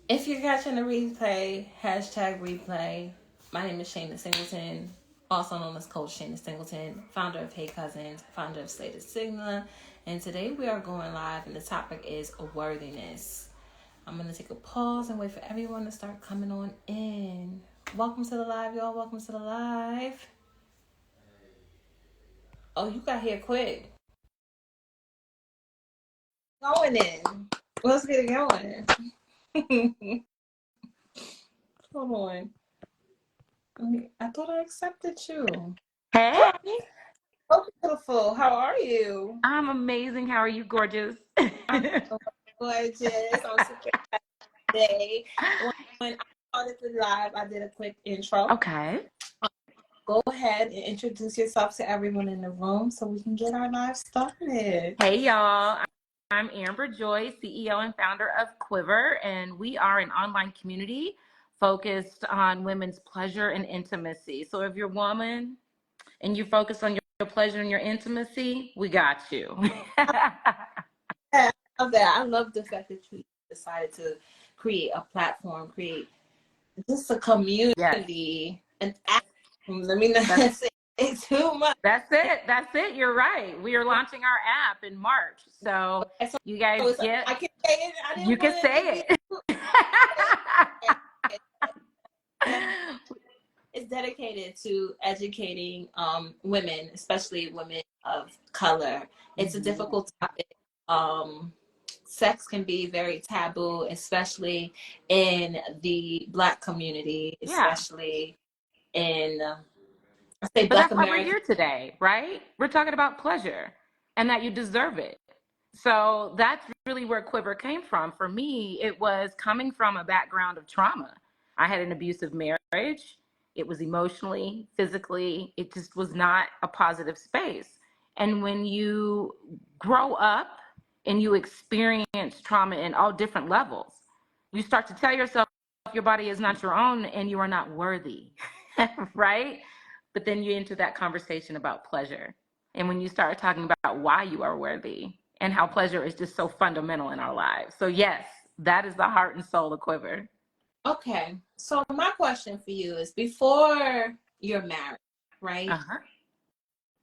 If you're catching the replay, hashtag replay. My name is Shayna Singleton, also known as Coach Shayna Singleton, founder of Hey Cousins, founder of Slated Sigma. And today we are going live, and the topic is worthiness. I'm going to take a pause and wait for everyone to start coming on in. Welcome to the live, y'all. Welcome to the live. Oh, you got here quick. Going in. Let's get it going. Hold on. I thought I accepted you. Hey, Oh, beautiful. How are you? I'm amazing. How are you, gorgeous? I'm so gorgeous. I'm super happy today. When I started the live, I did a quick intro. Okay. Go ahead and introduce yourself to everyone in the room so we can get our live started. Hey, y'all. I'm Amber Joy, CEO and founder of QUIVR, and we are an online community focused on women's pleasure and intimacy. So if you're a woman and you focus on your pleasure and your intimacy, we got you. I love that. I love the fact that you decided to create a platform, create just a Yes. community, an app. Let me not say it too much. That's it. That's it. You're right. We are launching our app in March. So So you guys get, I can say it. I you didn't can want it to say be. it. It's dedicated to educating women, especially women of color. It's a difficult topic. Sex can be very taboo, especially in the Black community, Yeah. especially in I say But Black that's why we're American. here today, right? We're talking about pleasure and that you deserve it. So that's really where QUIVR came from. For me, it was coming from a background of trauma. I had an abusive marriage. It was emotionally, physically, it just was not a positive space. And when you grow up and you experience trauma in all different levels, you start to tell yourself your body is not your own and you are not worthy, right? But then you enter that conversation about pleasure. And when you start talking about why you are worthy and how pleasure is just so fundamental in our lives. So, yes, that is the heart and soul of QUIVR. Okay, so my question for you is: before you're married, right? Uh-huh.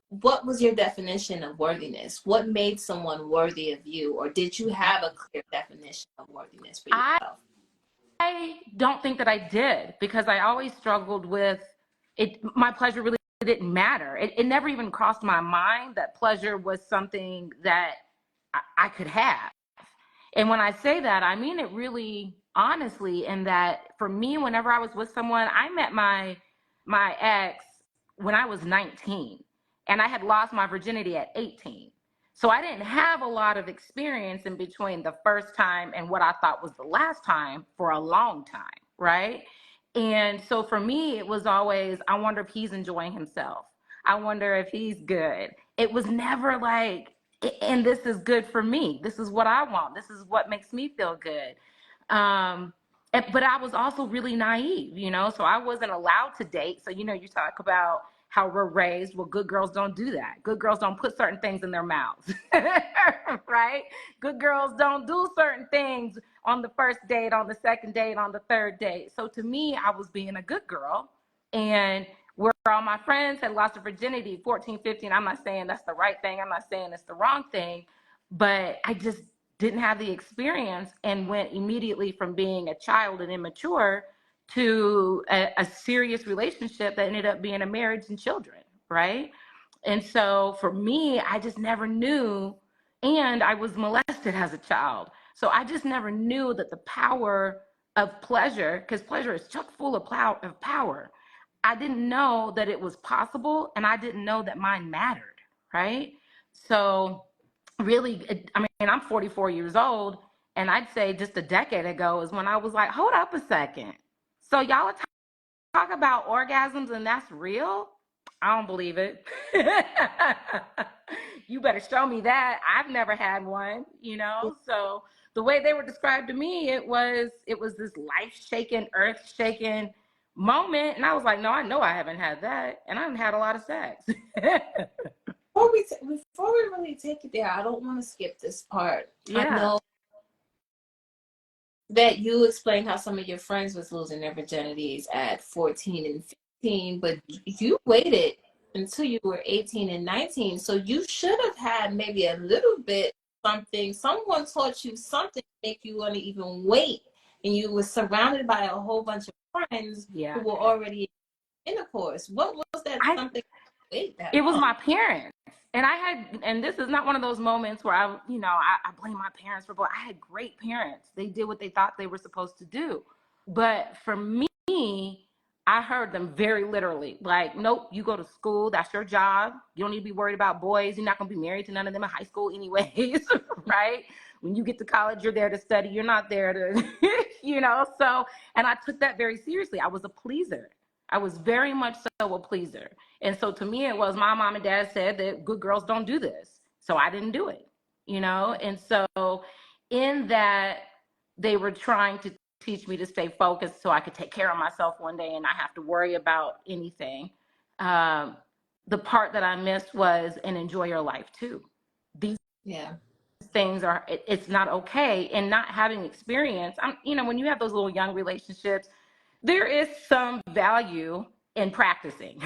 What was your definition of worthiness? What made someone worthy of you, or did you have a clear definition of worthiness for I yourself? don't think that I did because I always struggled with it. My pleasure really didn't matter. It never even crossed my mind that pleasure was something that I could have. And when I say that, I mean it really honestly, in that for me, whenever I was with someone, I met my ex when I was 19 and I had lost my virginity at 18. So I didn't have a lot of experience in between the first time and what I thought was the last time for a long time, right? And so for me, it was always, I wonder if he's enjoying himself. I wonder if he's good. It was never like, and this is good for me. This is what I want. This is what makes me feel good. Um, but I was also really naive, so I wasn't allowed to date. So, you talk about how we're raised. Well, good girls don't do that. Good girls don't put certain things in their mouths, right? Good girls don't do certain things on the first date, on the second date, on the third date. So to me, I was being a good girl. And where all my friends had lost their virginity 14, 15, I'm not saying that's the right thing. I'm not saying it's the wrong thing, but I just didn't have the experience and went immediately from being a child and immature to a serious relationship that ended up being a marriage and children, right? And so for me, I just never knew, and I was molested as a child. So I just never knew that the power of pleasure, because pleasure is chock full of power. I didn't know that it was possible, and I didn't know that mine mattered, right? So really, I mean, I'm 44 years old, and I'd say just a decade ago is when I was like, hold up a second. So y'all talk about orgasms and that's real? I don't believe it. You better show me that. I've never had one. So the way they were described to me, it was this life-shaking, earth-shaking moment. And I was like, no, I know I haven't had that. And I haven't had a lot of sex. Before we really take it there, I don't want to skip this part. I Yeah. know that you explained how some of your friends was losing their virginities at 14 and 15, but you waited until you were 18 and 19. So you should have had maybe a little bit something. Someone taught you something to make you want to even wait. And you were surrounded by a whole bunch of friends who were already in intercourse. What was that something? Wait that it was long? my parents. And this is not one of those moments where I blame my parents for, but I had great parents. They did what they thought they were supposed to do. But for me, I heard them very literally, like, nope, you go to school. That's your job. You don't need to be worried about boys. You're not going to be married to none of them in high school anyways, right? When you get to college, you're there to study. You're not there to, so, and I took that very seriously. I was a pleaser. I was very much so a pleaser. And so to me, it was my mom and dad said that good girls don't do this. So I didn't do it, And so in that, they were trying to teach me to stay focused so I could take care of myself one day and not have to worry about anything. The part that I missed was, and enjoy your life too. These things are, it's not okay. And not having experience, when you have those little young relationships, there is some value in practicing,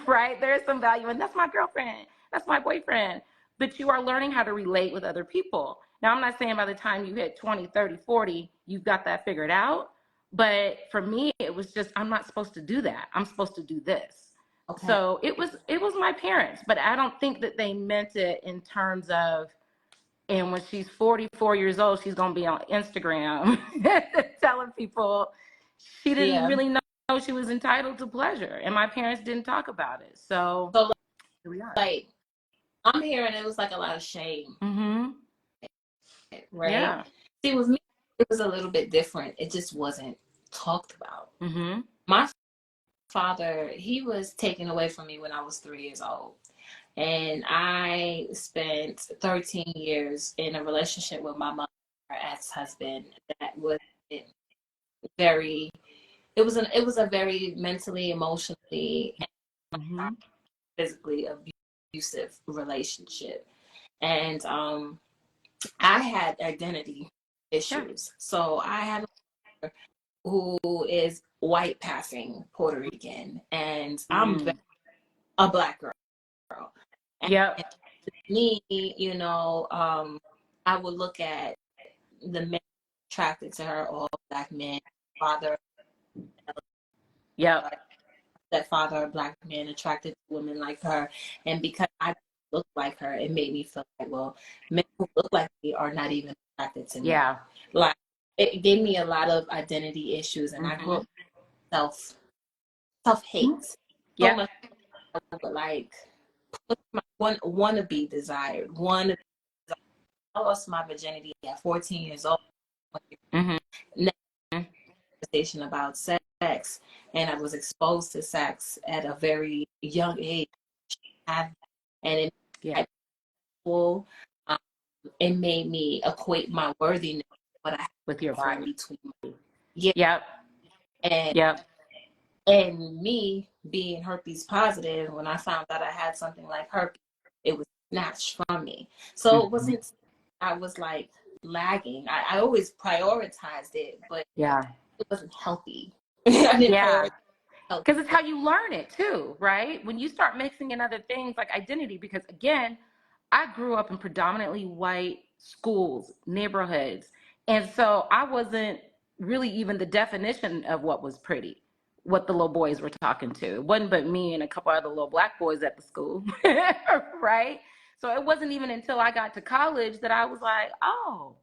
right? There is some value, and that's my girlfriend, that's my boyfriend, but you are learning how to relate with other people. Now, I'm not saying by the time you hit 20, 30, 40, you've got that figured out, but for me, it was just, I'm not supposed to do that. I'm supposed to do this. Okay. So it was my parents, but I don't think that they meant it in terms of, and when she's 44 years old, she's going to be on Instagram telling people she didn't really know she was entitled to pleasure. And my parents didn't talk about it. So here we are. Like, I'm hearing it was like a lot of shame. Mm-hmm. Right? Yeah. See, with me, it was a little bit different. It just wasn't talked about. Mm-hmm. My father, he was taken away from me when I was 3 years old. And I spent 13 years in a relationship with my mother, her ex-husband, that was very, it was a very mentally, emotionally, and physically abusive relationship. And I had identity issues. So I have a mother who is white passing Puerto Rican, and I'm a Black girl. And me, I would look at the men attracted to her, all Black men, father. That father, a Black man, attracted to women like her. And because I look like her, it made me feel like, well, men who look like me are not even attracted to me. Yeah. Like, it gave me a lot of identity issues, and I grew up self-hate. So much, but like, want to be desired. I lost my virginity at 14 years old. Conversation about sex, and I was exposed to sex at a very young age, and it it made me equate my worthiness with your friend between and me being herpes positive. When I found out I had something like herpes, it was snatched from me. So it wasn't, I was like lagging. I always prioritized it, but it wasn't healthy. I didn't prioritize health. Because it's how you learn it too, right? When you start mixing in other things like identity, because again, I grew up in predominantly white schools, neighborhoods. And so I wasn't really even the definition of what was pretty, what the little boys were talking to. It wasn't but me and a couple other little Black boys at the school, right? So it wasn't even until I got to college that I was like, oh,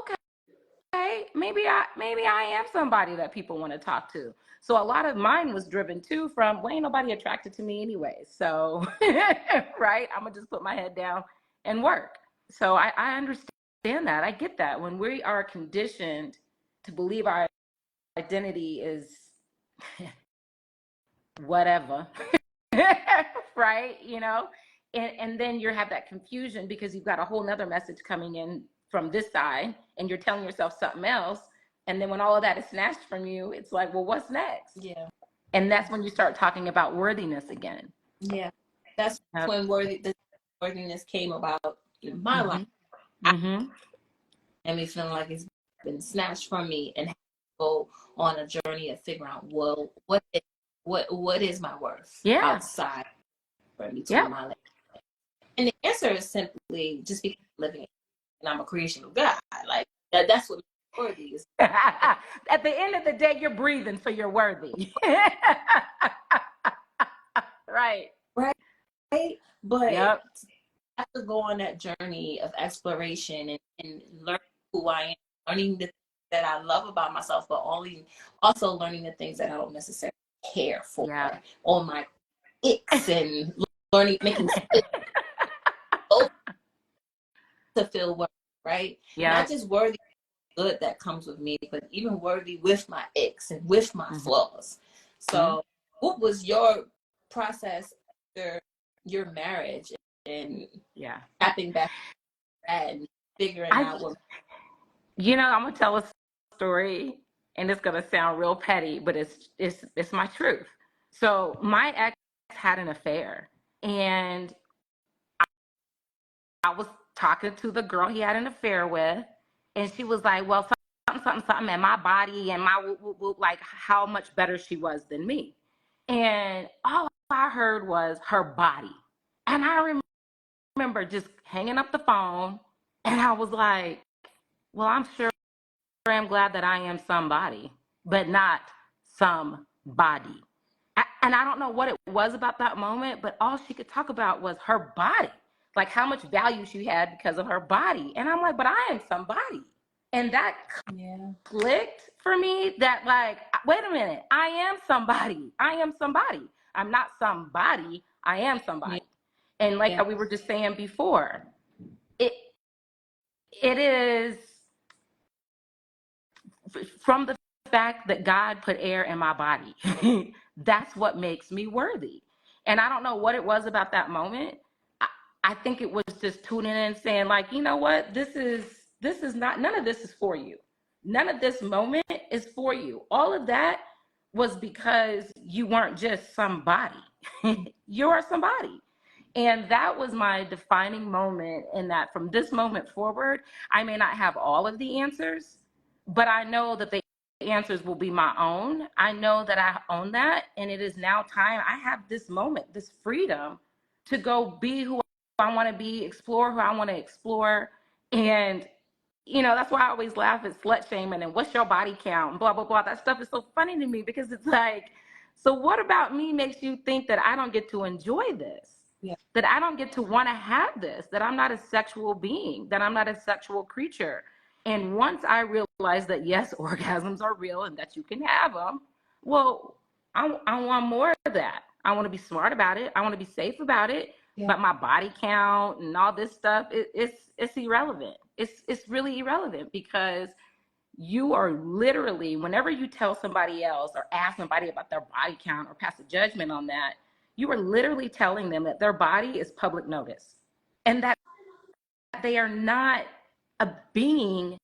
okay. Maybe I am somebody that people want to talk to. So a lot of mine was driven too from, well, ain't nobody attracted to me anyway. So, right, I'm gonna just put my head down and work. So I understand that. I get that. When we are conditioned to believe our identity is whatever, right? And then you have that confusion because you've got a whole nother message coming in from this side and you're telling yourself something else. And then when all of that is snatched from you, it's like, well, what's next? Yeah. And that's when you start talking about worthiness again. Yeah. That's when worthiness came about in my life. And me feeling like it's been snatched from me and have to go on a journey of figuring out, well, what is my worth outside for between my legs? And the answer is simply just because I'm living and I'm a creation of God. Like that's what makes me worthy is. At the end of the day, you're breathing, so you're worthy. Right. But I have to go on that journey of exploration and learning who I am, learning the things that I love about myself, but also learning the things that I don't necessarily care for, all my icks, and making to feel worthy, right? Not just worthy good that comes with me, but even worthy with my icks and with my flaws. So what was your process after your marriage and tapping back and figuring out what? I'm gonna tell a story, and it's gonna sound real petty, but it's my truth. So my ex had an affair, and I was talking to the girl he had an affair with, and she was like, well, something, and my body and my like how much better she was than me. And all I heard was her body. And I remember just hanging up the phone, and I was like, well, I'm glad that I am somebody, but not somebody. And I don't know what it was about that moment, but all she could talk about was her body, like how much value she had because of her body. And I'm like, but I am somebody. And that clicked for me that, like, wait a minute, I am somebody. I am somebody. I'm not somebody. I am somebody. And like how we were just saying before, it is from the fact that God put air in my body. That's what makes me worthy. And I don't know what it was about that moment. I think it was just tuning in and saying, like, you know what, this is not, none of this is for you. None of this moment is for you. All of that was because you weren't just somebody. You're somebody. And that was my defining moment, in that from this moment forward, I may not have all of the answers, but I know that the answers will be my own. I know that I own that. And it is now time. I have this moment, this freedom to go be who I want to be, explore who I want to explore. And, that's why I always laugh at slut shaming and what's your body count and blah, blah, blah. That stuff is so funny to me, because it's like, so what about me makes you think that I don't get to enjoy this? That I don't get to want to have this, that I'm not a sexual being, that I'm not a sexual creature. And once I realized that, yes, orgasms are real and that you can have them, well, I want more of that. I want to be smart about it. I want to be safe about it. But my body count and all this stuff, it's irrelevant. It's really irrelevant, because you are literally, whenever you tell somebody else or ask somebody about their body count or pass a judgment on that, you are literally telling them that their body is public notice, and that they are not a being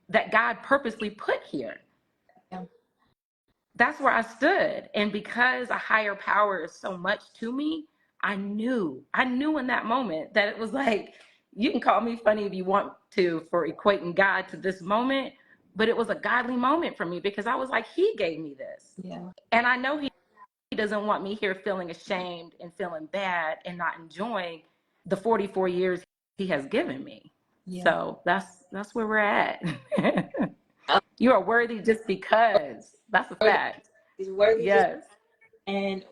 that God purposely put here. That's where I stood. And because a higher power is so much to me, I knew in that moment that it was like, you can call me funny if you want to for equating God to this moment, but it was a godly moment for me, because I was like, he gave me this. And I know he doesn't want me here feeling ashamed and feeling bad and not enjoying the 44 years he has given me. So that's where we're at. You are worthy just because. That's a fact. He's worthy. Yes. And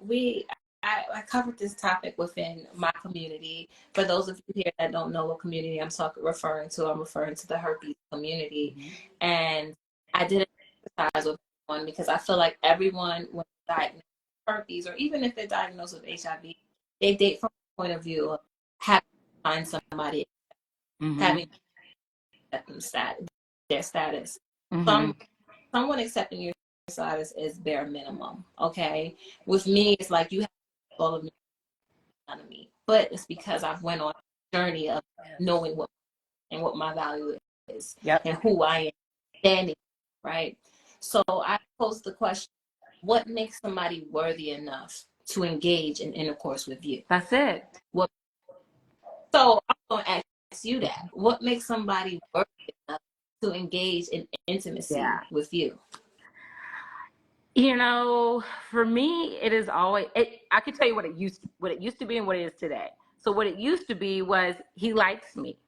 I covered this topic within my community. For those of you here that don't know what community I'm referring to the herpes community. And I did an exercise with everyone, because I feel like everyone, when diagnosed with herpes, or even if they're diagnosed with HIV, they date from the point of view of having to find somebody, having their status. Someone accepting your status is bare minimum. Okay, with me, it's like you have all of me, none of me. But it's because I've went on a journey of knowing what my value is, and who I am standing, right? So I pose the question: what makes somebody worthy enough to engage in intercourse with you? That's it. So I'm going to ask you that: what makes somebody worthy enough to engage in intimacy Yeah. with you? You know, for me, it is always, I can tell you what it used to be and what it is today. So what it used to be was he likes me,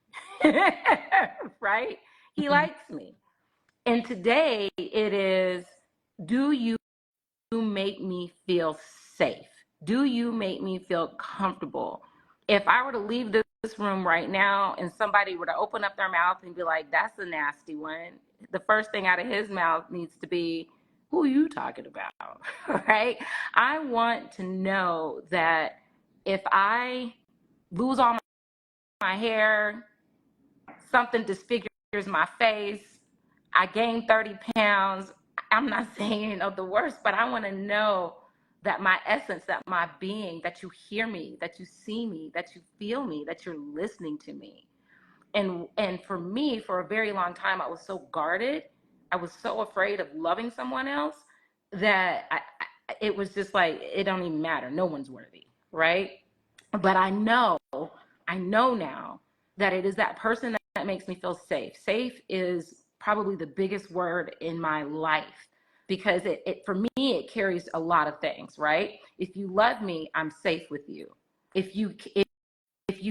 right? He Mhm. likes me. And today it is, do you make me feel safe? Do you make me feel comfortable? If I were to leave this room right now and somebody were to open up their mouth and be like, that's a nasty one, the first thing out of his mouth needs to be, who are you talking about? Right? I want to know that if I lose all my hair, something disfigures my face, I gained 30 pounds. I'm not saying, the worst, but I want to know that my essence, that my being, that you hear me, that you see me, that you feel me, that you're listening to me. And for me, for a very long time, I was so guarded. I was so afraid of loving someone else that it was just like, it don't even matter. No one's worthy, right? But I know now that it is that person that makes me feel safe. Safe is probably the biggest word in my life because it for me, it carries a lot of things, right? If you love me, I'm safe with you. If you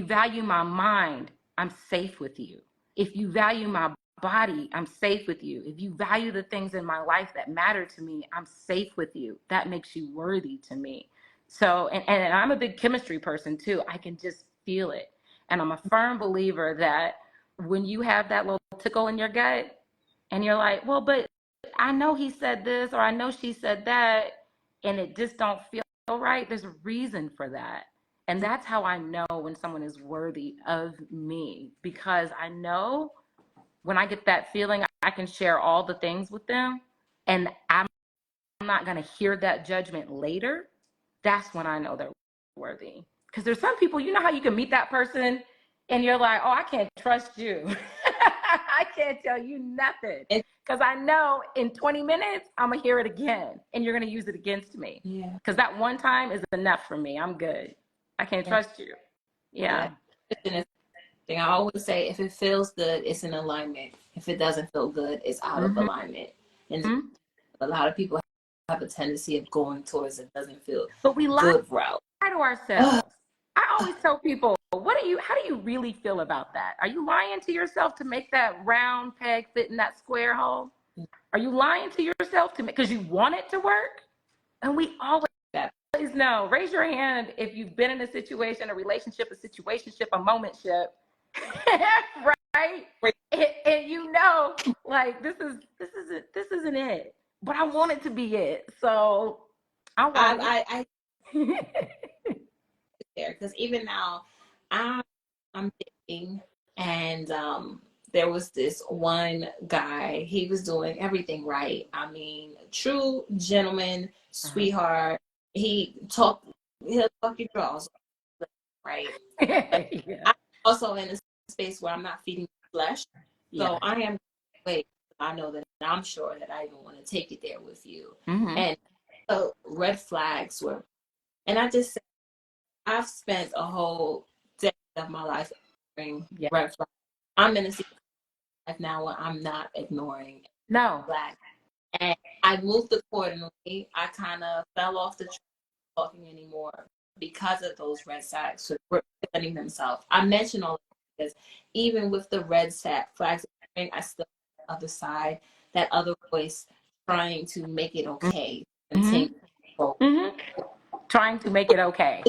value my mind, I'm safe with you. If you value my body, I'm safe with you. If you value the things in my life that matter to me, I'm safe with you. That makes you worthy to me. So, and I'm a big chemistry person too. I can just feel it. And I'm a firm believer that when you have that little tickle in your gut and you're like, well, but I know he said this or I know she said that, and it just don't feel right, there's a reason for that. And that's how I know when someone is worthy of me, because I know when I get that feeling, I can share all the things with them and I'm not going to hear that judgment later. That's when I know they're worthy. Because there's some people, you know how you can meet that person and you're like, oh, I can't trust you. I can't tell you nothing. And Because I know in 20 minutes, I'm going to hear it again and you're going to use it against me. yeah, Because that one time is enough for me. I'm good. I can't yeah, trust you. yeah. Yeah. I always say, if it feels good, it's in alignment. If it doesn't feel good, it's out of Mm-hmm. alignment. And a lot of people have a tendency of going towards it doesn't feel But we lie good route. to ourselves. I always tell people, how do you really feel about that? Are you lying to yourself to make that round peg fit in that square hole? Are you lying to yourself to make, because you want it to work? And we always know. Raise your hand if you've been in a situation, a relationship, a situationship, a momentship, right? And you know, like this isn't it. But I want it to be it. So I want I it. there because even now, I'm dating, and there was this one guy. He was doing everything right. I mean, true gentleman, Uh-huh. sweetheart. He'll talk your draws, right? But Yeah. I'm also in a space where I'm not feeding flesh, Yeah. so I am. Wait, I know that I'm sure that I even want to take it there with you, Mm-hmm. and so red flags were, and I just I've spent a whole decade of my life ignoring Yeah. red flags. I'm in a season of life now where I'm not ignoring No. flags. And I moved accordingly. I kind of fell off the train of talking anymore because of those red flags presenting themselves. I mention all of this because even with the red flags, I still have the other side, that other voice trying to make it okay. Mm-hmm. Continue. So Mm-hmm. Trying to make it okay.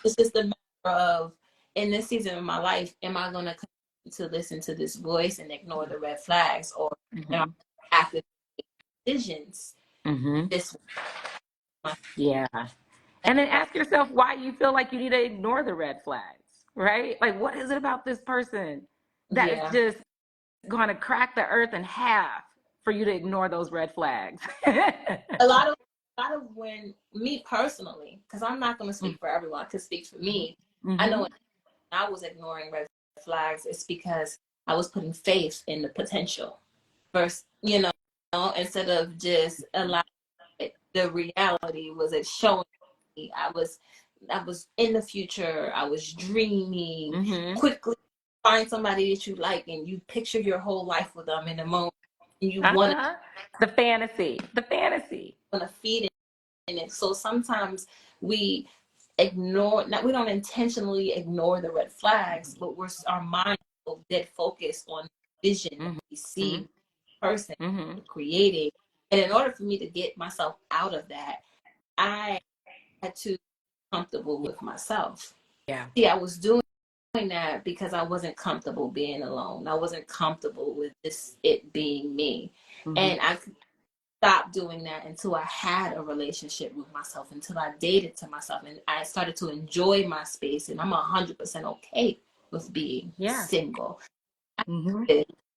it's just a matter of, in this season of my life, am I going to continue to listen to this voice and ignore the red flags, or am Mm-hmm. I have to make decisions Mm-hmm. this month? Yeah. And then ask yourself why you feel like you need to ignore the red flags, right? Like, what is it about this person that is Yeah, just going to crack the earth in half for you to ignore those red flags? a lot of when me personally, because I'm not going to speak for everyone, I could speak for me. I Mm-hmm. know when I was ignoring red flags, it's because I was putting faith in the potential first, instead of just allowing it. The reality was it showing me I was in the future. I was dreaming Mm-hmm. quickly. find somebody that you like and you picture your whole life with them in the moment, and you want The fantasy. to feed in it. So sometimes we ignore, not, we don't intentionally ignore the red flags, but our mind will get focused on vision that we see person creating. And in order for me to get myself out of that, I had to be comfortable with myself. Yeah. See, I was doing that because I wasn't comfortable being alone. I wasn't comfortable with it being me. And I stopped doing that until I had a relationship with myself, until I dated to myself, and I started to enjoy my space. And I'm 100% okay with being single.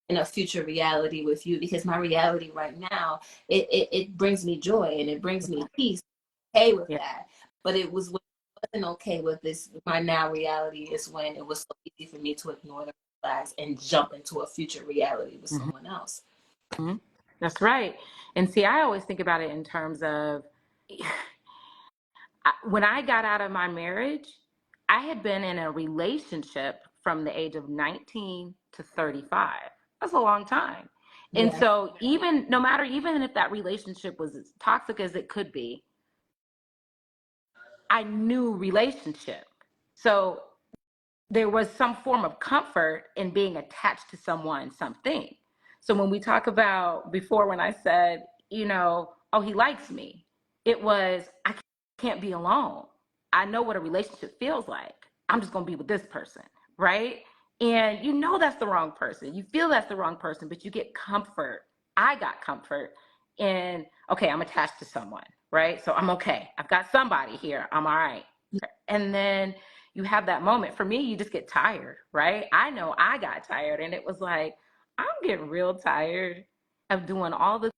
In a future reality with you, because my reality right now, it brings me joy and it brings me peace. Okay with that. But it was when I wasn't okay with this. My now reality is when it was so easy for me to ignore the flags and jump into a future reality with someone else. That's right. And see, I always think about it in terms of when I got out of my marriage, I had been in a relationship from the age of 19 to 35. That's a long time. And so even if that relationship was as toxic as it could be, I knew relationship. So there was some form of comfort in being attached to someone, something. So when we talk about before, when I said, oh, he likes me, it was, I can't be alone. I know what a relationship feels like. I'm just going to be with this person, right? And that's the wrong person. You feel that's the wrong person, but you get comfort. I got comfort in, okay, I'm attached to someone, right? So I'm okay. I've got somebody here. I'm all right. And then you have that moment. For me, you just get tired, right? I know I got tired, and it was like, I'm getting real tired of doing all the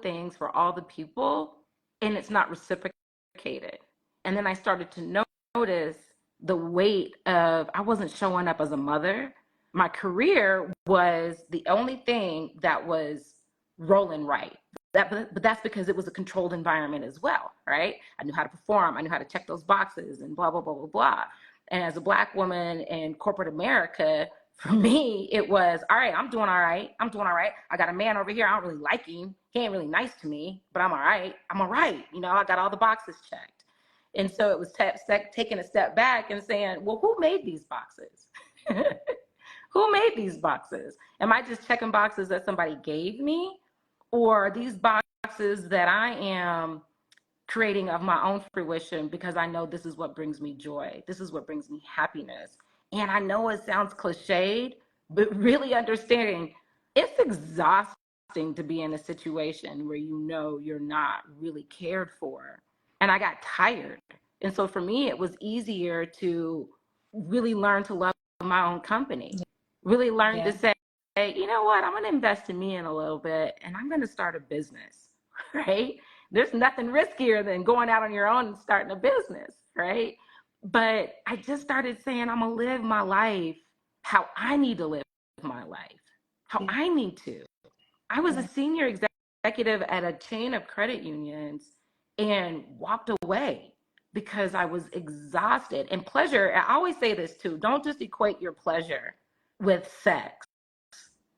things for all the people, and it's not reciprocated. And then I started to notice the weight of, I wasn't showing up as a mother. My career was the only thing that was rolling right. But that's because it was a controlled environment as well, right? I knew how to perform. I knew how to check those boxes and blah, blah, blah, blah, blah. And as a Black woman in corporate America, for me, it was, all right, I'm doing all right. I got a man over here. I don't really like him. He ain't really nice to me, but I'm all right. I got all the boxes checked. And so it was taking a step back and saying, well, who made these boxes? Who made these boxes? Am I just checking boxes that somebody gave me? Or are these boxes that I am creating of my own fruition because I know this is what brings me joy. This is what brings me happiness. And I know it sounds cliched, but really understanding it's exhausting to be in a situation where you're not really cared for. And I got tired. And so for me, it was easier to really learn to love my own company, really learn to say, hey, you know what, I'm going to invest in me in a little bit, and I'm going to start a business, right? There's nothing riskier than going out on your own and starting a business, right? But I just started saying, I'm going to live my life how I need to live my life, how I need to. I was a senior executive at a chain of credit unions and walked away because I was exhausted. And pleasure, I always say this too, don't just equate your pleasure with sex.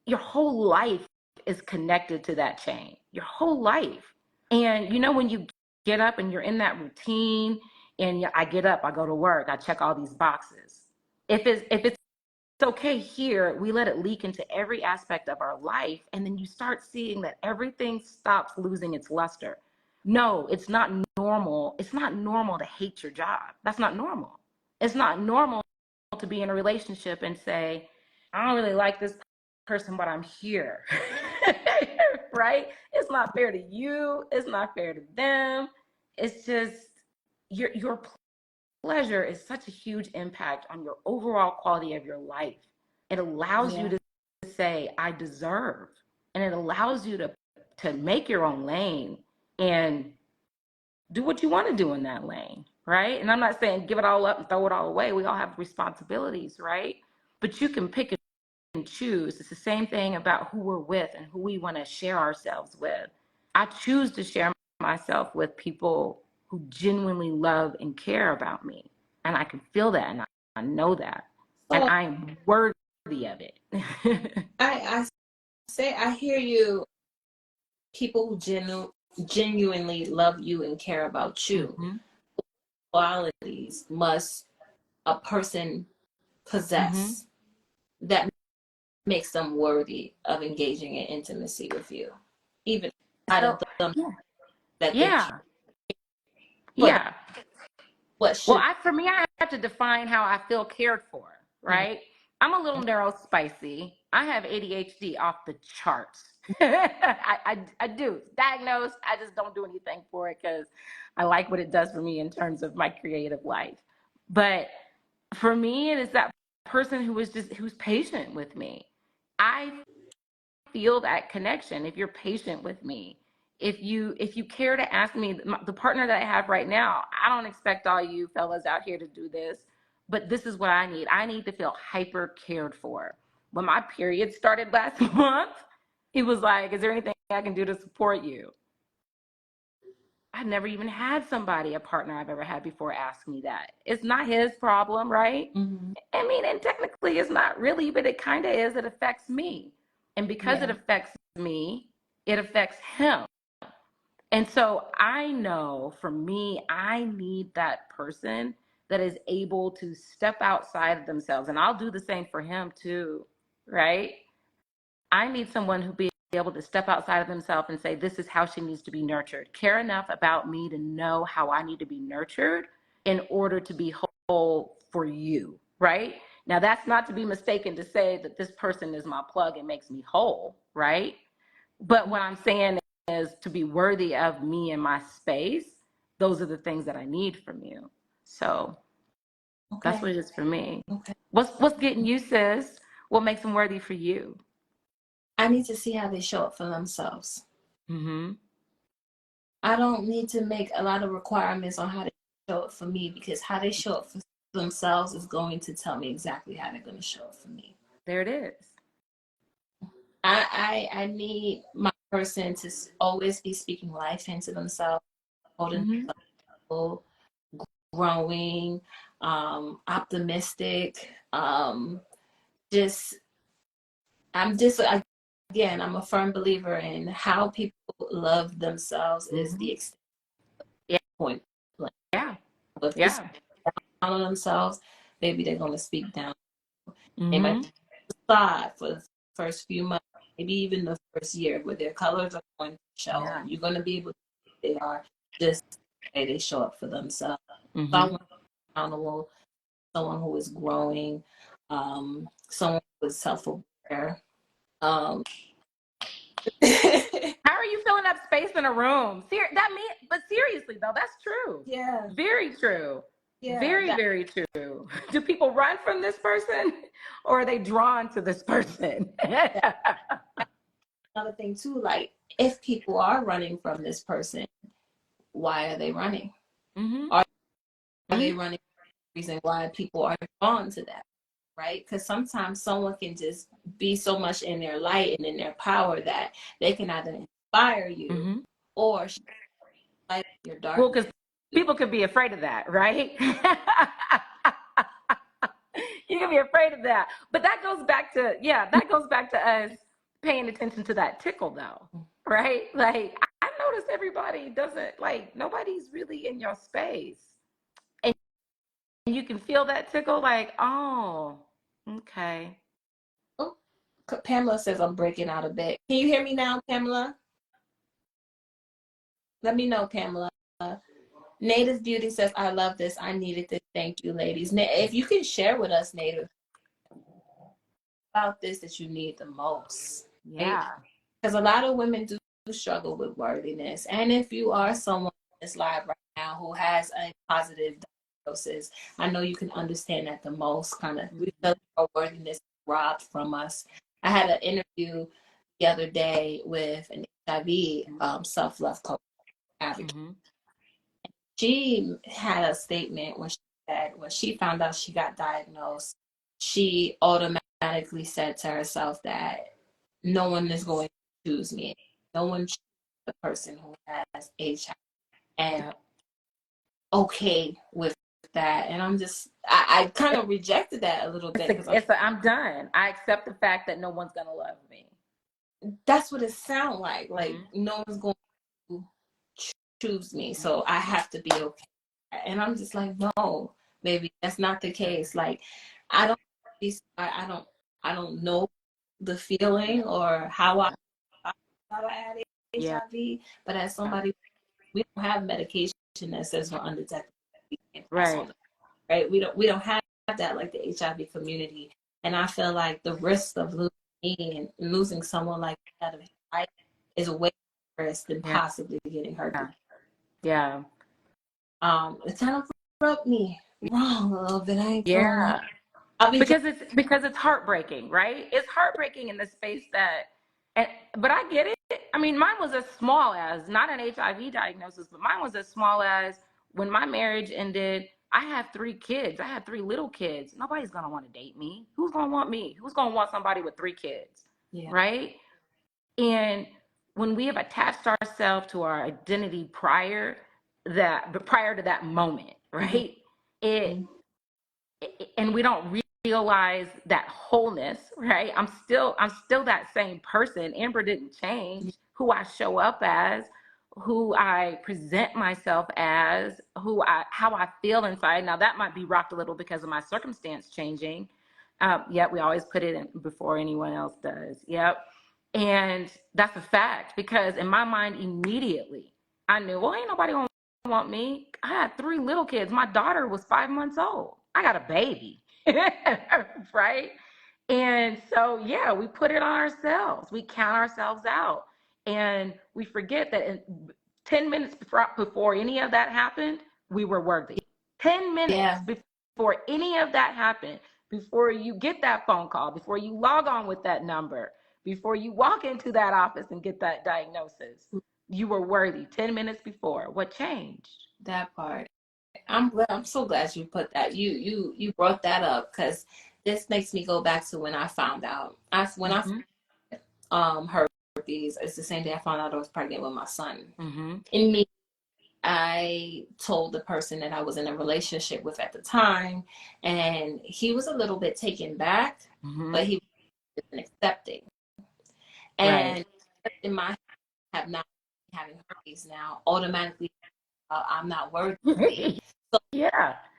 Your whole life is connected to that chain, your whole life. And when you get up and you're in that routine, and I get up, I go to work, I check all these boxes. If it's okay here, we let it leak into every aspect of our life, and then you start seeing that everything stops losing its luster. No, it's not normal. It's not normal to hate your job. That's not normal. It's not normal to be in a relationship and say, I don't really like this person, but I'm here. Right? It's not fair to you. It's not fair to them. It's just your pleasure is such a huge impact on your overall quality of your life. It allows you to say, I deserve. And it allows you to make your own lane and do what you want to do in that lane, right? And I'm not saying give it all up and throw it all away. We all have responsibilities, right? But you can pick and choose. It's the same thing about who we're with and who we want to share ourselves with. I choose to share myself with people who genuinely love and care about me. And I can feel that, and I know that. And I am worthy of it. I say I hear you. People who genuinely love you and care about you. Mm-hmm. Qualities must a person Mm-hmm. possess that makes them worthy of engaging in intimacy with you, even out So of them yeah, that they care yeah, for yeah. what Well, should. for me, I have to define how I feel cared for, Mhm. right? I'm a little narrow spicy. I have ADHD off the charts. I do. Diagnosed. I just don't do anything for it because I like what it does for me in terms of my creative life. But for me, it is that person who's patient with me. I feel that connection if you're patient with me, if you care to ask me. The partner that I have right now, I don't expect all you fellas out here to do this, but this is what I need to feel hyper cared for. When my period started last month, he was like, is there anything I can do to support you? I've never even had somebody, a partner I've ever had before, ask me that. It's not his problem, right? Mm-hmm. I mean, and technically it's not really, but it kind of is. It affects me. And because it Yeah. affects me, it affects him. And so I know for me, I need that person that is able to step outside of themselves. And I'll do the same for him too, right? I need someone who be able to step outside of themselves and say, this is how she needs to be nurtured. Care enough about me to know how I need to be nurtured in order to be whole for you, right? Now, that's not to be mistaken to say that this person is my plug and makes me whole, right? But what I'm saying is to be worthy of me and my space, those are the things that I need from you. So that's Okay. what it is for me. Okay. What's getting you, sis? What makes them worthy for you? I need to see how they show up for themselves. Mm-hmm. I don't need to make a lot of requirements on how they show up for me, because how they show up for themselves is going to tell me exactly how they're going to show up for me. There it is. I need my person to always be speaking life into themselves, holding Mm-hmm. themselves, growing, optimistic. Just I'm just again, I'm a firm believer in how people love themselves is Mm-hmm. the extent Yeah. point. Like, Yeah. if they Yeah. speak down on themselves, maybe they're going to speak down. They might Mm-hmm. decide for the first few months, maybe even the first year, where their colors are going to show, Yeah. and you're going to be able to see they are just the way they show up for themselves. So I Mm-hmm. want accountable, someone who is growing, someone who is self-aware. Um, How are you filling up space in a room? But seriously though, that's true. yeah, Very true. yeah. Very, very true. Do people run from this person or are they drawn to this person? That's another thing too. Like, if people are running from this person, why are they running? Mm-hmm. Are they Mm-hmm. running for the reason why people are drawn to that? Right? Because sometimes someone can just be so much in their light and in their power that they can either inspire you Mm-hmm. or light your Well, because darkness. people could be afraid of that, right? You can be afraid of that. But that goes back to us paying attention to that tickle though, right? Like I notice everybody doesn't like nobody's really in your space. And you can feel that tickle like, oh, okay. Oh, Pamela says I'm breaking out a bit. Can you hear me now, Pamela? Let me know, Pamela. Native Beauty says, I love this. I needed this. Thank you, ladies. If you can share with us, Native, about this that you need the most, right? Yeah. Because a lot of women do struggle with worthiness. And if you are someone that's live right now who has a positive diagnosis, I know you can understand that the most. Kind of, we feel like our worthiness robbed from us. I had an interview the other day with an HIV self-love coach advocate. Mm-hmm. She had a statement when she said, when she found out she got diagnosed, she automatically said to herself that no one is going to choose me. No one chooses the person who has HIV, and Yep. okay with that. And I'm just, I kind of rejected that a little bit because I'm done. I accept the fact that no one's going to love me. That's what it sounds like. Like Mm-hmm. no one's going to choose me, so I have to be okay. And I'm just like, no, baby, that's not the case. Like, I don't, I don't know the feeling or how I had HIV, but as somebody, we don't have medication that says we're undetectable. We can't pass on, right? We don't have that like the HIV community. And I feel like the risk of losing me and losing someone like that of life is way worse than possibly getting hurt. Yeah. It kind of rubbed me wrong a little bit. I ain't gonna lie. Because it's heartbreaking, right? It's heartbreaking in the space but I get it. I mean, mine was as small as, not an HIV diagnosis, but mine was as small as when my marriage ended. I had 3 kids. I had 3 little kids. Nobody's going to want to date me. Who's going to want me? Who's going to want somebody with 3 kids? Yeah. Right? And when we have attached ourselves to our identity prior to that moment, right? And we don't realize that wholeness, right? I'm still that same person. Amber didn't change. Who I show up as, who I present myself as, how I feel inside. Now that might be rocked a little because of my circumstance changing. Yet we always put it in before anyone else does. Yep. And that's a fact, because in my mind immediately I knew, well, ain't nobody gonna want me. I had 3 little kids. My daughter was 5 months old. I got a baby. Right? And so, yeah, we put it on ourselves. We count ourselves out. And we forget that in 10 minutes before any of that happened, we were worthy. 10 minutes before any of that happened, before you get that phone call, before you log on with that number, before you walk into that office and get that diagnosis, you were worthy 10 minutes before. What changed? That part. I'm so glad you put that. You brought that up, because this makes me go back to when I found out. I herpes. It's the same day I found out I was pregnant with my son. In me, I told the person that I was in a relationship with at the time, and he was a little bit taken back, but he wasn't accepting. And in my have not having herpes now, automatically I'm not worthy. So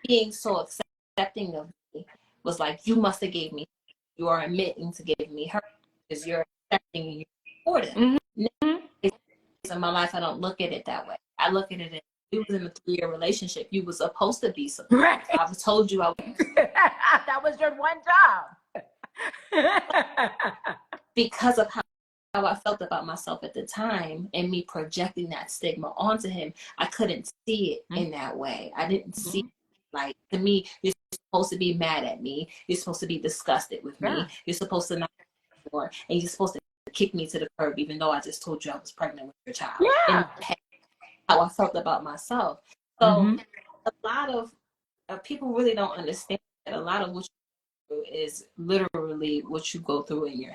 being so accepting of me was like, you must have gave me, you are admitting to give me herpes because you're accepting and you're supporting. In my life, I don't look at it that way. I look at it as, you was in a 3-year relationship. You were supposed to be supportive. I was told you I was. That was your one job. Because of how I felt about myself at the time and me projecting that stigma onto him, I couldn't see it in that way. I didn't see, like, to me, you're supposed to be mad at me. You're supposed to be disgusted with me. You're supposed to not more, and you're supposed to kick me to the curb, even though I just told you I was pregnant with your child. And how I felt about myself. So a lot of people really don't understand that a lot of what you do is literally what you go through in your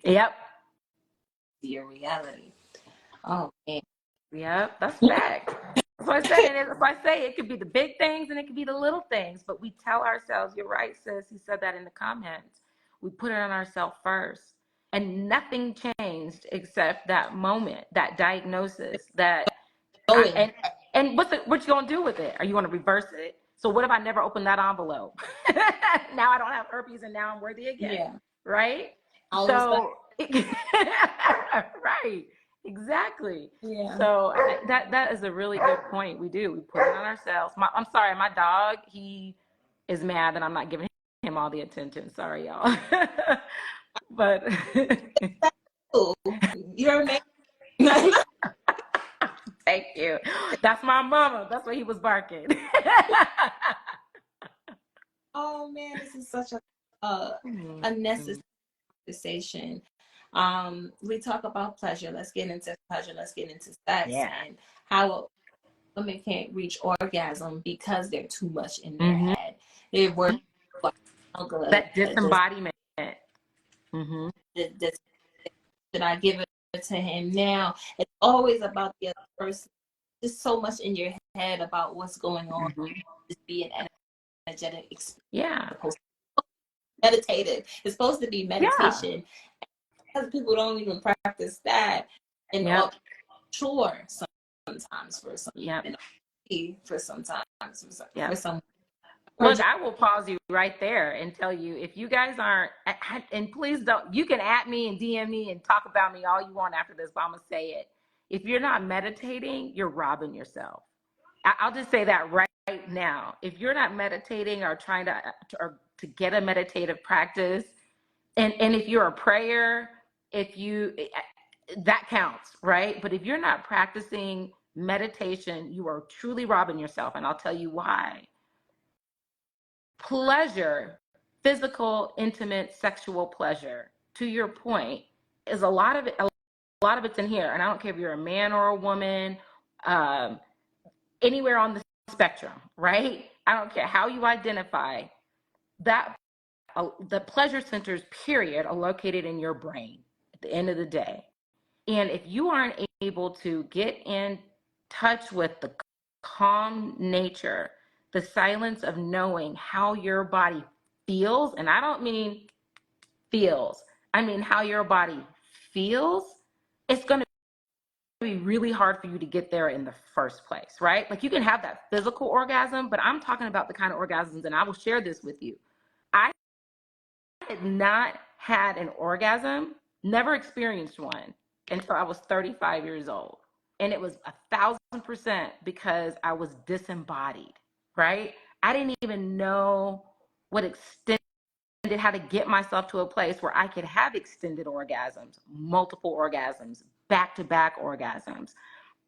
head. Your reality. Oh man. Yep, that's fact. That's what I said. And as I say, it could be the big things and it could be the little things, but we tell ourselves, you're right, sis. You said that in the comments. We put it on ourselves first. And nothing changed except that moment, that diagnosis, and what you gonna do with it? Are you gonna reverse it? So what if I never opened that envelope? Now I don't have herpes and now I'm worthy again. Right? So right. Exactly. So that is a really good point. We put it on ourselves. I'm sorry, my dog, he is mad that I'm not giving him all the attention. Sorry, y'all. But you're amazing. Thank you. That's my mama. That's what he was barking. Oh man, this is such a necessary conversation. We talk about pleasure. Let's get into pleasure. Let's get into sex and how women can't reach orgasm because they're too much in their head. They're working that disembodiment. Should I give it to him now? It's always about the other person. Just so much in your head about what's going on. Just being energetic experience. Yeah. Meditative. It's supposed to be Yeah. meditation. Because people don't even practice that. And Yep. sure, sometimes for some, Yep. and for sometimes Yep. for some. Look, I will pause you right there and tell you, if you guys aren't, and please don't, you can at me and DM me and talk about me all you want after this, but I'm going to say it. If you're not meditating, you're robbing yourself. I'll just say that right now. If you're not meditating or trying to get a meditative practice, and if you're a prayer, that counts, right? But if you're not practicing meditation, you are truly robbing yourself. And I'll tell you why. Pleasure, physical, intimate, sexual pleasure, to your point, is a lot of it's in here. And I don't care if you're a man or a woman, anywhere on the spectrum, right? I don't care how you identify that. The pleasure centers, period, are located in your brain at the end of the day. And if you aren't able to get in touch with the calm nature, the silence of knowing how your body feels, and I don't mean feels, I mean how your body feels, it's going to be really hard for you to get there in the first place, right? Like, you can have that physical orgasm, but I'm talking about the kind of orgasms, and I will share this with you. I had not had an orgasm, never experienced one until I was 35 years old. And it was 1,000% because I was disembodied, right? I didn't even know what extended, how to get myself to a place where I could have extended orgasms, multiple orgasms, back-to-back orgasms.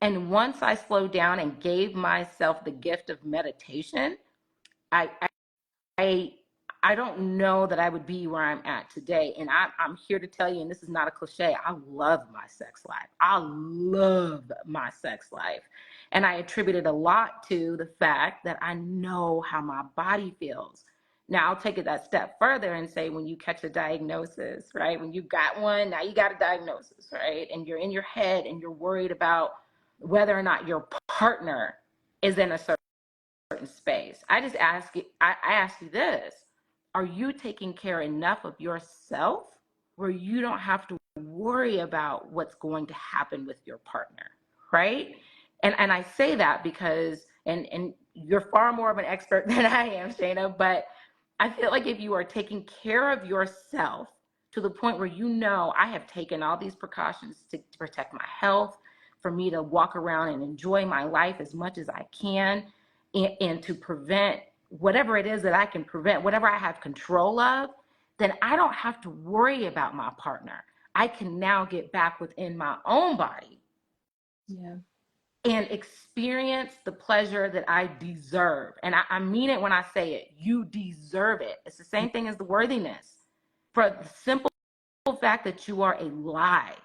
And once I slowed down and gave myself the gift of meditation, I I don't know that I would be where I'm at today. And I'm here to tell you, and this is not a cliche, I love my sex life. I love my sex life. And I attribute it a lot to the fact that I know how my body feels. Now, I'll take it that step further and say, when you catch a diagnosis, right? When you got one, now you got a diagnosis, right? And you're in your head and you're worried about whether or not your partner is in a certain space. I just ask you, I ask you this: are you taking care enough of yourself where you don't have to worry about what's going to happen with your partner, right? And I say that because, and you're far more of an expert than I am, Shayna, but I feel like if you are taking care of yourself to the point where you know, I have taken all these precautions to protect my health, for me to walk around and enjoy my life as much as I can, and to prevent whatever it is that I can prevent, whatever I have control of, then I don't have to worry about my partner. I can now get back within my own body, Yeah. and experience the pleasure that I deserve. And I mean it when I say it. You deserve it. It's the same thing as the worthiness. For the simple fact that you are alive,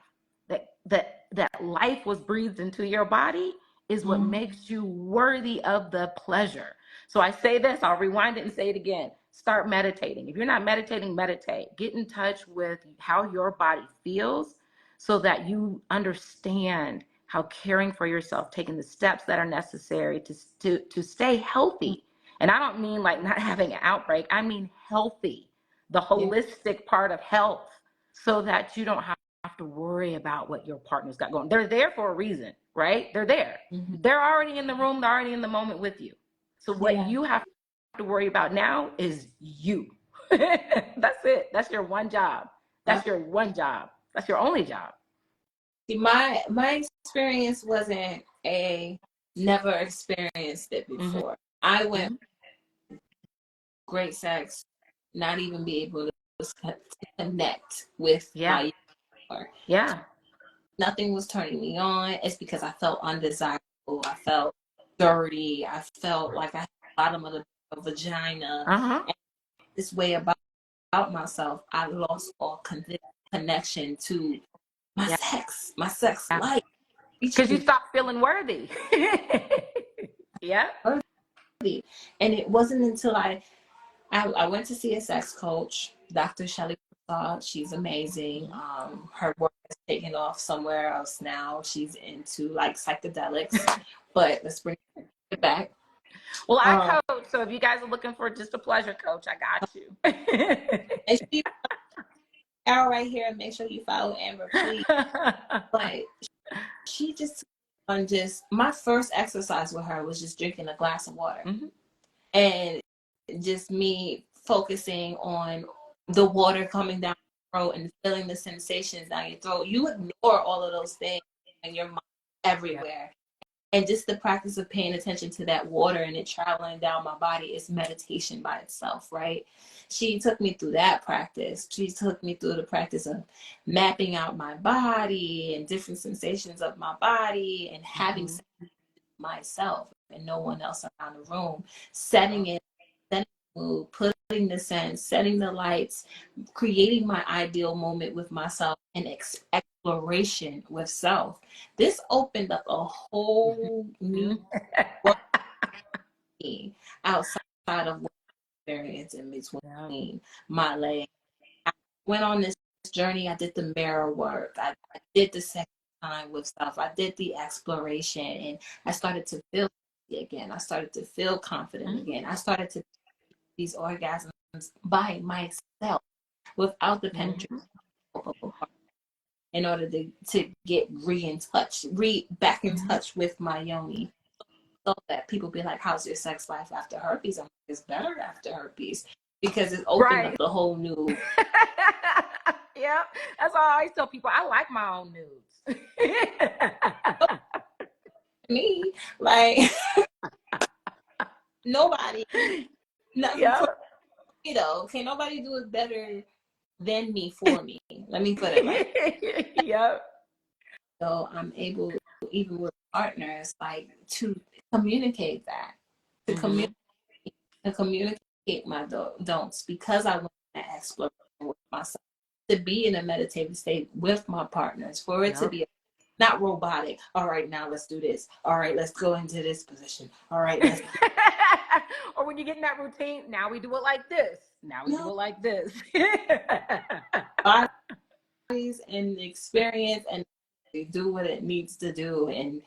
that life was breathed into your body, is what makes you worthy of the pleasure. So I say this, I'll rewind it and say it again. Start meditating. If you're not meditating, meditate. Get in touch with how your body feels so that you understand how caring for yourself, taking the steps that are necessary to stay healthy. And I don't mean like not having an outbreak. I mean healthy, the holistic part of health, so that you don't have to worry about what your partner's got going. They're there for a reason, right? They're there. They're already in the room. They're already in the moment with you. So what you have to worry about now is you. That's it. That's your one job. That's your one job. That's your only job. See, my experience wasn't never experienced it before. I went great sex, not even be able to connect with my partner. Yeah. Nothing was turning me on. It's because I felt undesirable. I felt dirty. I felt like I had the bottom of the vagina. And this way about myself, I lost all connection to my sex life. Because you stopped feeling worthy. Yeah. And it wasn't until I went to see a sex coach, Dr. Shelley Prasad. She's amazing. Her work is taken off somewhere else now. She's into like psychedelics, but let's bring it back. Well, Um, I coach, so if you guys are looking for just a pleasure coach, I got you. and she out right here. Make sure you follow Amber, please. But she just on just my first exercise with her was just drinking a glass of water, and just me focusing on the water coming down your throat and feeling the sensations down your throat. You ignore all of those things and your mind everywhere. And just the practice of paying attention to that water and it traveling down my body is meditation by itself, right? She took me through that practice. She took me through the practice of mapping out my body and different sensations of my body and having myself and no one else around the room, setting it, setting the mood, putting the scent, setting the lights, creating my ideal moment with myself, and exploration with self. This opened up a whole new world for me outside of what experience in between my legs. I went on this journey. I did the mirror work. I did the second time with self. I did the exploration, and I started to feel again. I started to feel confident again. I started to these orgasms by myself without the penetration in order to get back in touch with my yoni. So that people be like, how's your sex life after herpes? I'm like, it's better after herpes because it opened up a whole new. Yeah, that's all I always tell people. I like my own nudes. Me, like nobody, nothing for me though. Can nobody do it better than me for me? Let me put it like. Yep. So I'm able, even with partners, like to communicate that, to communicate my don'ts because I want to explore with myself, to be in a meditative state with my partners, for it to be not robotic. All right, now let's do this. All right, let's go into this position. All right, let's. Or when you get in that routine, now we do it like this. Now we do it like this. Bodies and experience and do what it needs to do and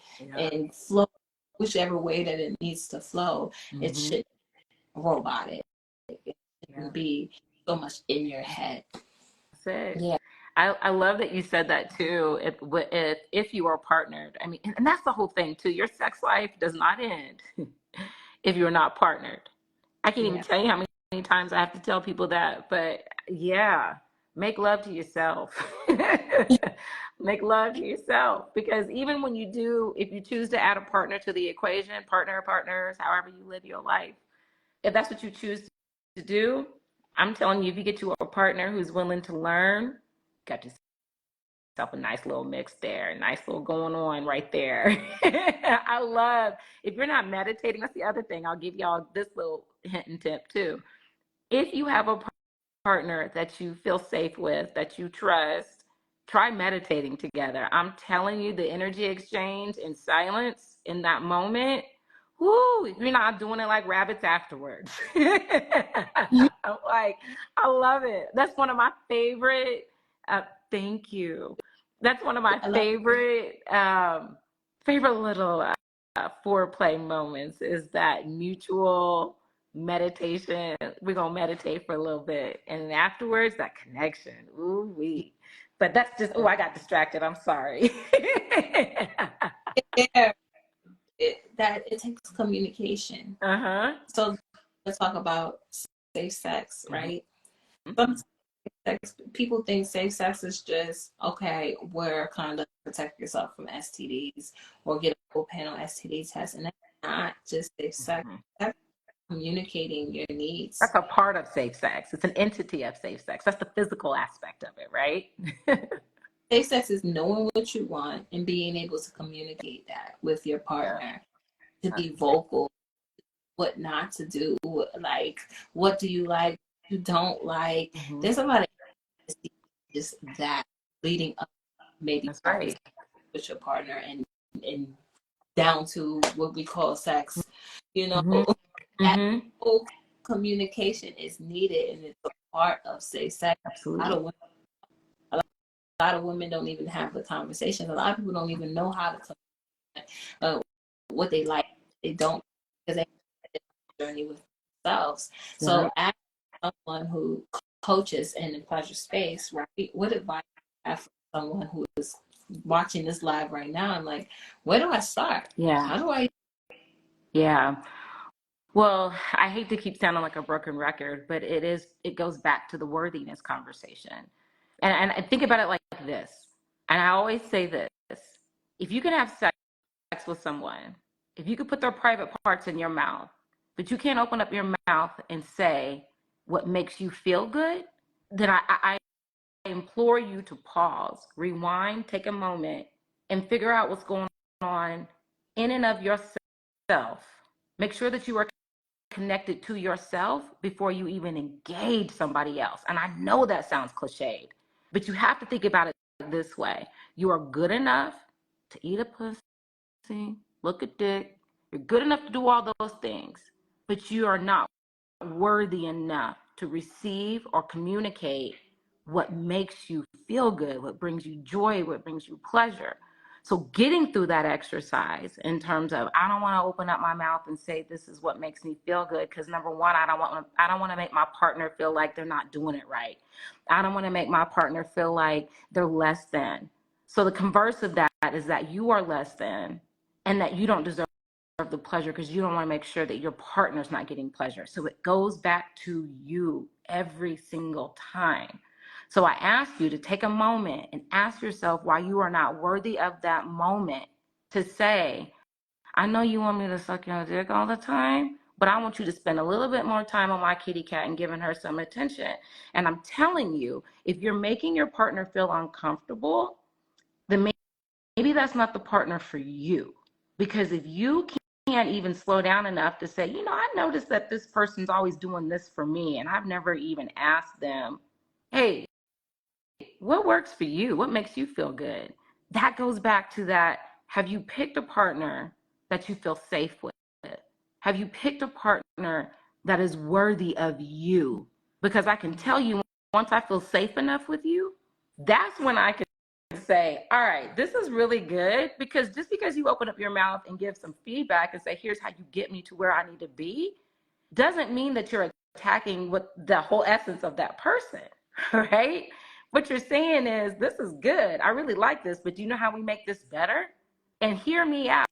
flow whichever way that it needs to flow. It shouldn't be robotic. It shouldn't be so much in your head. That's it. Yeah. I love that you said that too. If you are partnered, I mean, and that's the whole thing too. Your sex life does not end if you're not partnered. I can't even tell you how many times I have to tell people that, but yeah, make love to yourself. Make love to yourself, because even when you do, if you choose to add a partner to the equation, partners, however you live your life, if that's what you choose to do, I'm telling you, if you get to a partner who's willing to learn, got yourself a nice little mix there, nice little going on right there. I love, if you're not meditating, that's the other thing. I'll give y'all this little hint and tip too. If you have a partner that you feel safe with, that you trust, try meditating together. I'm telling you, the energy exchange in silence in that moment, whoo, you're not doing it like rabbits afterwards. Like, I love it. That's one of my favorite, thank you. That's one of my favorite little foreplay moments, is that mutual meditation. We're gonna meditate for a little bit, and afterwards that connection. Ooh wee. But that's just, I got distracted. I'm sorry. Yeah. It takes communication. So let's talk about safe sex, right? Sometimes people think safe sex is just, okay, wear a condom, protect yourself from STDs, or get a full panel STD test. And that's not just safe sex. That's communicating your needs. That's a part of safe sex. It's an entity of safe sex. That's the physical aspect of it, right? Safe sex is knowing what you want and being able to communicate that with your partner, to be vocal, what not to do, like, what do you like, you don't like. There's a lot of just that leading up, maybe with your partner, and down to what we call sex, that whole communication is needed, and it's a part of safe sex. Absolutely. A lot of women don't even have the conversations. A lot of people don't even know how to what they like, they don't, because journey with themselves. So Yeah. as someone who coaches in the pleasure space, right, what advice do you have for someone who is watching this live right now? I'm like, where do I start? Yeah. How do I? Yeah. Well, I hate to keep sounding like a broken record, but it goes back to the worthiness conversation. And I think about it like this. And I always say this: if you can have sex with someone, if you could put their private parts in your mouth, but you can't open up your mouth and say what makes you feel good, then I implore you to pause, rewind, take a moment, and figure out what's going on in and of yourself. Make sure that you are connected to yourself before you even engage somebody else. And I know that sounds cliched, but you have to think about it this way. You are good enough to eat a pussy, look a dick. You're good enough to do all those things, but you are not worthy enough to receive or communicate what makes you feel good, what brings you joy, what brings you pleasure. So getting through that exercise in terms of, I don't want to open up my mouth and say this is what makes me feel good, because number one, I don't want to make my partner feel like they're not doing it right. I don't want to make my partner feel like they're less than. So the converse of that is that you are less than, and that you don't deserve the pleasure because you don't want to make sure that your partner's not getting pleasure. So it goes back to you every single time. So I ask you to take a moment and ask yourself why you are not worthy of that moment, to say, I know you want me to suck your dick all the time, but I want you to spend a little bit more time on my kitty cat and giving her some attention. And I'm telling you, if you're making your partner feel uncomfortable, then maybe that's not the partner for you. Because if you can't even slow down enough to say, I noticed that this person's always doing this for me, and I've never even asked them, hey, what works for you? What makes you feel good? That goes back to that. Have you picked a partner that you feel safe with? Have you picked a partner that is worthy of you? Because I can tell you, once I feel safe enough with you, that's when I can say, all right, this is really good. Because just because you open up your mouth and give some feedback and say, here's how you get me to where I need to be, doesn't mean that you're attacking what the whole essence of that person, right? What you're saying is, this is good. I really like this, but do you know how we make this better? And hear me out.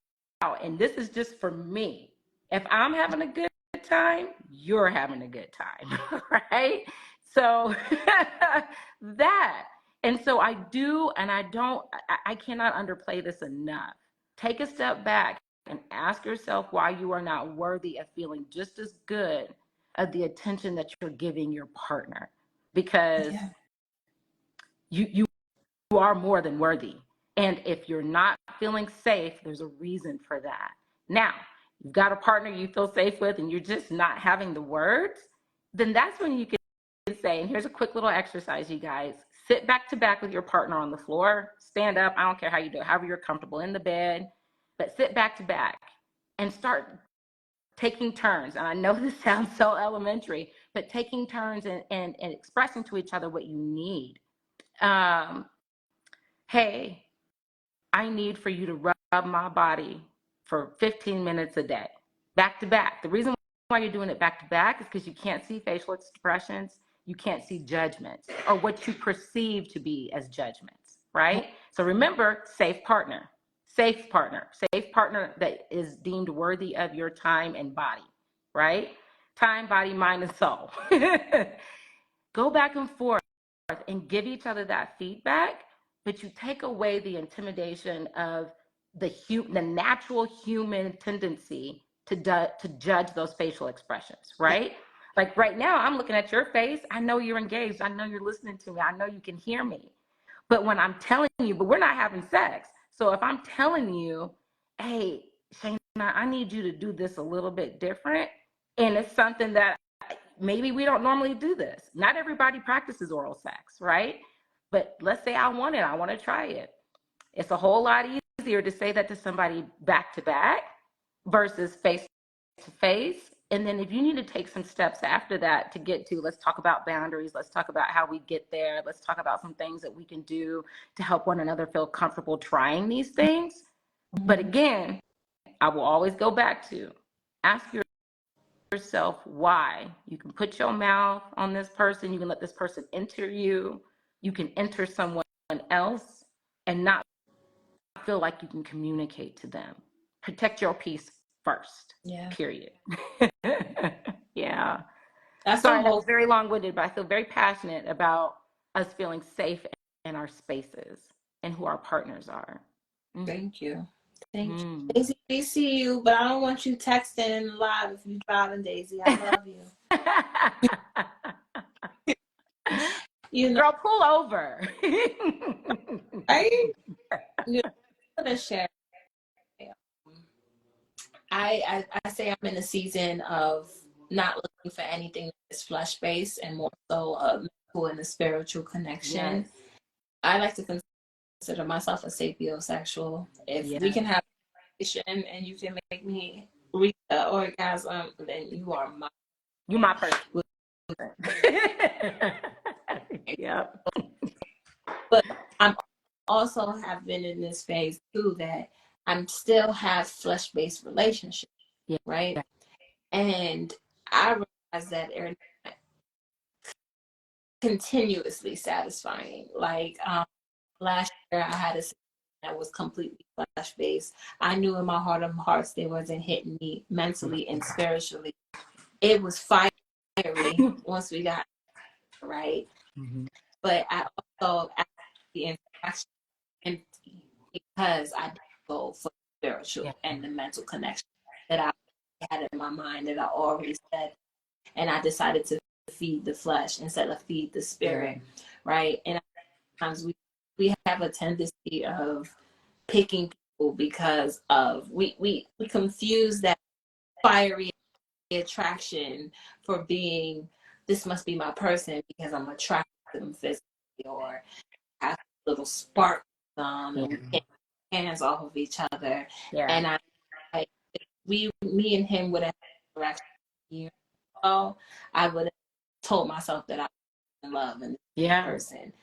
And this is just for me. If I'm having a good time, you're having a good time, right? So that. And so I do, and I cannot underplay this enough. Take a step back and ask yourself why you are not worthy of feeling just as good of the attention that you're giving your partner. Because you are more than worthy. And if you're not feeling safe, there's a reason for that. Now, you've got a partner you feel safe with and you're just not having the words, then that's when you can say, and here's a quick little exercise, you guys. Sit back to back with your partner on the floor, stand up, I don't care how you do it, however you're comfortable, in the bed, but sit back to back and start taking turns. And I know this sounds so elementary, but taking turns and expressing to each other what you need. Hey, I need for you to rub my body for 15 minutes a day, back to back. The reason why you're doing it back to back is because you can't see facial expressions, you can't see judgments, or what you perceive to be as judgments, right? So remember, safe partner that is deemed worthy of your time and body, right? Time, body, mind, and soul. Go back and forth and give each other that feedback, but you take away the intimidation of the natural human tendency to judge those facial expressions, right? Like right now, I'm looking at your face. I know you're engaged. I know you're listening to me. I know you can hear me. But when I'm telling you, but we're not having sex. So if I'm telling you, hey, Shayna, I need you to do this a little bit different, and it's something that maybe we don't normally do this. Not everybody practices oral sex, right? But let's say I want to try it. It's a whole lot easier to say that to somebody back to back versus face to face. And then if you need to take some steps after that to get to, let's talk about boundaries. Let's talk about how we get there. Let's talk about some things that we can do to help one another feel comfortable trying these things. But again, I will always go back to ask yourself why. You can put your mouth on this person. You can let this person enter you. You can enter someone else and not feel like you can communicate to them. Protect your peace first. Yeah. Period. Yeah. That's a Sorry, that was whole. very long-winded, but I feel very passionate about us feeling safe in our spaces and who our partners are. Thank you. Thank you. Mm. Daisy, we see you, but I don't want you texting live if you driving, Daisy. I love you. You know, Girl, pull over. right? You're gonna share. I say I'm in a season of not looking for anything that's flesh based and more so a mental and a spiritual connection. Yes. I like to consider myself a sapiosexual. If we Yes. can have a conversation and you can make me reach the orgasm, then you are my. You're my person. Yep. But I'm also have been in this phase too that I'm still have flesh based relationships, Yeah. right? And I realize that they're not continuously satisfying. Like last year, I had a situation that was completely flesh based. I knew in my heart of hearts they wasn't hitting me mentally and spiritually. It was fiery once we got right, but I also after the interaction empty because I didn't go for the Yeah. spiritual and the mental connection that I had in my mind that I already said, and I decided to feed the flesh instead of feed the spirit, right? And sometimes we have a tendency of picking people because of we confuse that fiery attraction for being this must be my person because I'm attracted to them physically or have a little spark and we can't hands off of each other. Yeah. And me and him would have interaction years ago, I would have told myself that I was in love and this person.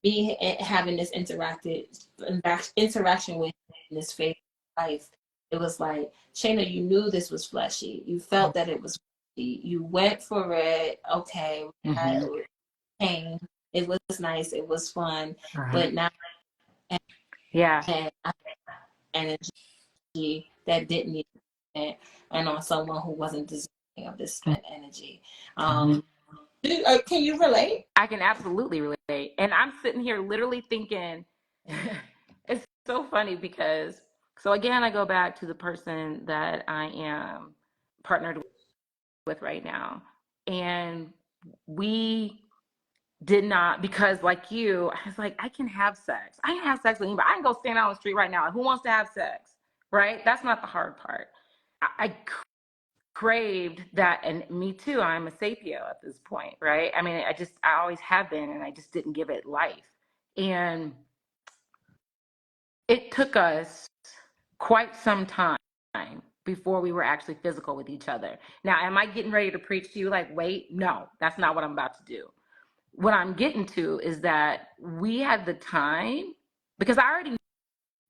Me having this interaction with him in this phase of life, it was like, Shayna, you knew this was fleshy. You felt that it was fleshy. You went for it. Okay, it came. It was nice. It was fun. But now, and energy that didn't need it, and on someone who wasn't deserving of this spent energy. Can you relate? I can absolutely relate. And I'm sitting here literally thinking, it's so funny because, so again, I go back to the person that I am partnered with right now. And we did not, because like you, I was like, I can have sex. I can have sex with anybody. I can go stand out on the street right now. Who wants to have sex? Right? That's not the hard part. I craved that, and me too. I'm a sapio at this point, right? I mean, I always have been, and I just didn't give it life. And it took us quite some time before we were actually physical with each other. Now, am I getting ready to preach to you like, wait, no, that's not what I'm about to do. What I'm getting to is that we had the time, because I already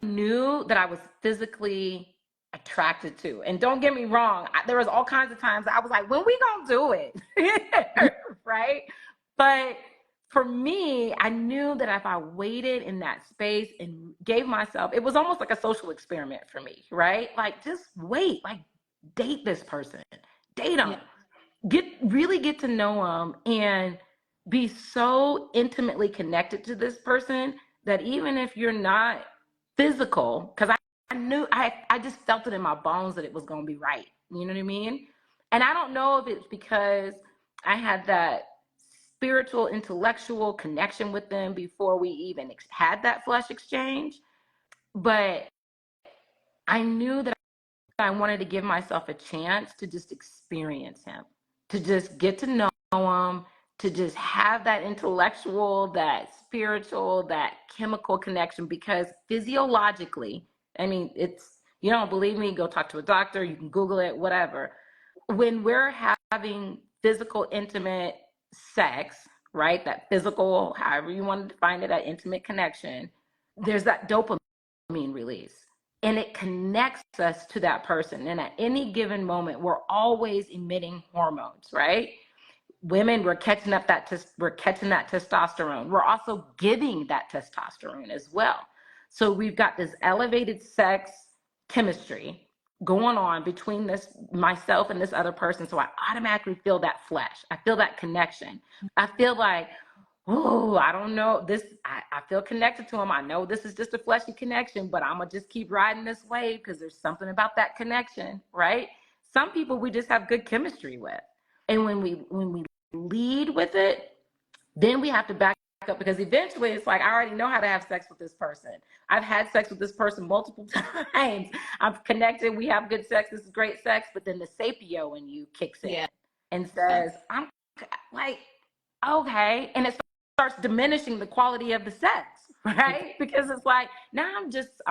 knew that I was physically attracted to. And don't get me wrong, there was all kinds of times I was like, when we gonna do it? Right? But for me, I knew that if I waited in that space and gave myself, it was almost like a social experiment for me, right? Like, just wait, like, date this person, date them, really get to know them, and be so intimately connected to this person that even if you're not physical, because I knew, I just felt it in my bones that it was going to be right. You know what I mean? And I don't know if it's because I had that spiritual, intellectual connection with them before we even had that flesh exchange, but I knew that I wanted to give myself a chance to just experience him, to just get to know him, to just have that intellectual, that spiritual, that chemical connection. Because physiologically, I mean, you don't believe me, go talk to a doctor, you can Google it, whatever. When we're having physical, intimate sex, right? That physical, however you want to define it, that intimate connection, there's that dopamine release. and it connects us to that person. And at any given moment, we're always emitting hormones, right? Women, we're catching that testosterone. We're also giving that testosterone as well. So we've got this elevated sex chemistry going on between myself and this other person. So I automatically feel that flesh. I feel that connection. I feel like, oh, I don't know this. I feel connected to him. I know this is just a fleshy connection, but I'm gonna just keep riding this wave because there's something about that connection, right? Some people we just have good chemistry with. And when we lead with it, then we have to back up, because eventually it's like, I already know how to have sex with this person. I've had sex with this person multiple times. I've connected. We have good sex. This is great sex. But then the sapio in you kicks in and says, I'm like, okay. And it starts diminishing the quality of the sex, right? Because it's like, now I'm just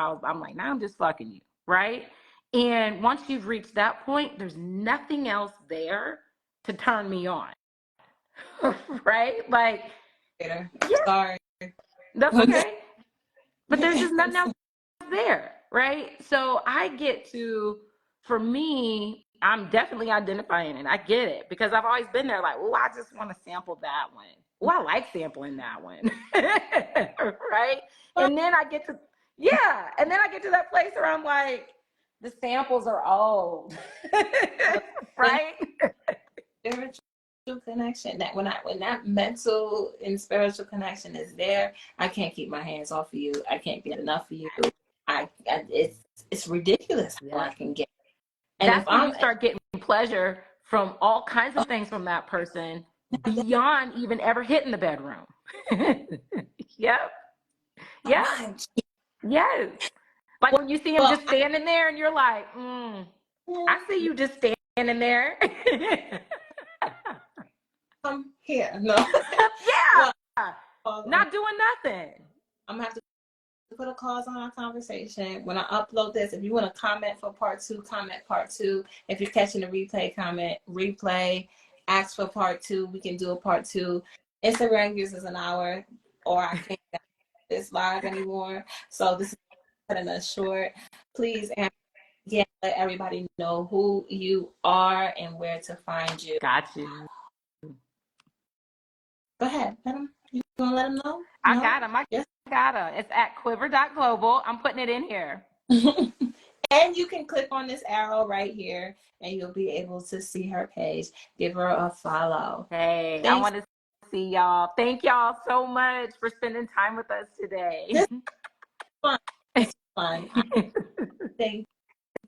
fucking you, right? And once you've reached that point, there's nothing else there to turn me on. Right? Like, yeah. Sorry. That's okay. But there's just nothing else there, right? So I get to, for me, I'm definitely identifying it. I get it, because I've always been there like, oh, I just want to sample that one. Oh, I like sampling that one. Right? And then I get to, and then I get to that place where I'm like, the samples are old. Right? Spiritual connection, that when that mental and spiritual connection is there, I can't keep my hands off of you. I can't get enough of you. It's ridiculous how I can get. And that's when you start getting pleasure from all kinds of things from that person beyond even ever hitting the bedroom. Yep. Yes. Like when you see him just standing there and you're like, I see you just standing there. I'm here. No. Not doing nothing. I'm gonna have to put a pause on our conversation. When I upload this, if you want to comment for part 2, comment part 2. If you're catching the replay, comment replay. Ask for part 2. We can do a part 2. Instagram uses an hour, or I can't get this live anymore. So this is cutting us short. Please, and again, let everybody know who you are and where to find you. Got you. Go ahead. You want to let them know? I got them. It's at QUIVR.global. I'm putting it in here. And you can click on this arrow right here and you'll be able to see her page. Give her a follow. Hey, thanks. I want to see y'all. Thank y'all so much for spending time with us today. This is fun. It's fun. Thank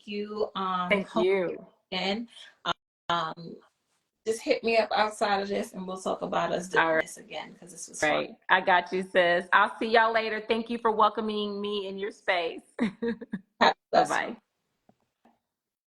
you. Thank you. And just hit me up outside of this and we'll talk about us doing this again, because this was fun. I got you, sis. I'll see y'all later. Thank you for welcoming me in your space. Bye-bye.